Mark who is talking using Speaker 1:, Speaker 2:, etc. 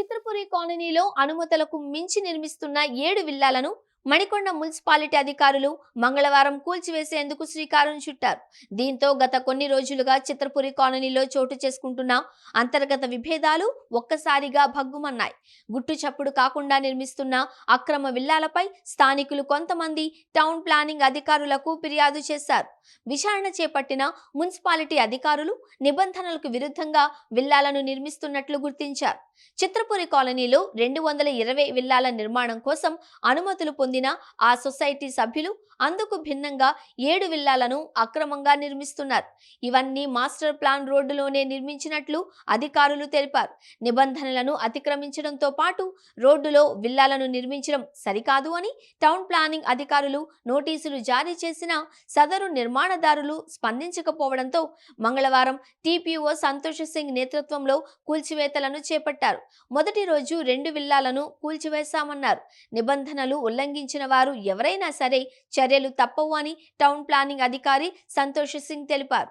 Speaker 1: చిత్రపురి కాలనీలో అనుమతులకు మించి నిర్మిస్తున్న 7 విల్లాలను మణికొండ మున్సిపాలిటీ అధికారులు మంగళవారం కూల్చివేసేందుకు శ్రీకారం చుట్టారు. దీంతో గత కొన్ని రోజులుగా చిత్రపురి కాలనీలో చోటు చేసుకుంటున్న అంతర్గత విభేదాలు ఒక్కసారిగా భగ్గుమన్నాయి. గుట్టు చప్పుడు కాకుండా నిర్మిస్తున్న అక్రమ విల్లాలపై స్థానికులు కొంతమంది టౌన్ ప్లానింగ్ అధికారులకు ఫిర్యాదు చేశారు. విచారణ చేపట్టిన మున్సిపాలిటీ అధికారులు నిబంధనలకు విరుద్ధంగా విల్లాలను నిర్మిస్తున్నట్లు గుర్తించారు. చిత్రపురి కాలనీలో 220 విల్లాల నిర్మాణం కోసం అనుమతులు పొందిన ఆ సొసైటీ సభ్యులు అందుకు భిన్నంగా 7 విల్లాలను అక్రమంగా నిర్మిస్తున్నారు. ఇవన్నీ మాస్టర్ ప్లాన్ రోడ్డులోనే నిర్మించినట్లు అధికారులు తెలిపారు. నిబంధనలను అతిక్రమించడంతో పాటు రోడ్డులో విల్లాలను నిర్మించడం సరికాదు అని టౌన్ ప్లానింగ్ అధికారులు నోటీసులు జారీ చేసినా సదరు నిర్మాణదారులు స్పందించకపోవడంతో మంగళవారం టీపీఓ సంతోష్ సింగ్ నేతృత్వంలో కూల్చివేతలను చేపట్టారు. మొదటి రోజు 2 విల్లాలను కూల్చివేశామన్నారు. నిబంధనలు ఉల్లంఘించిన వారు ఎవరైనా సరే చర్యలు తప్పవు అని టౌన్ ప్లానింగ్ అధికారి సంతోష్ సింగ్ తెలిపారు.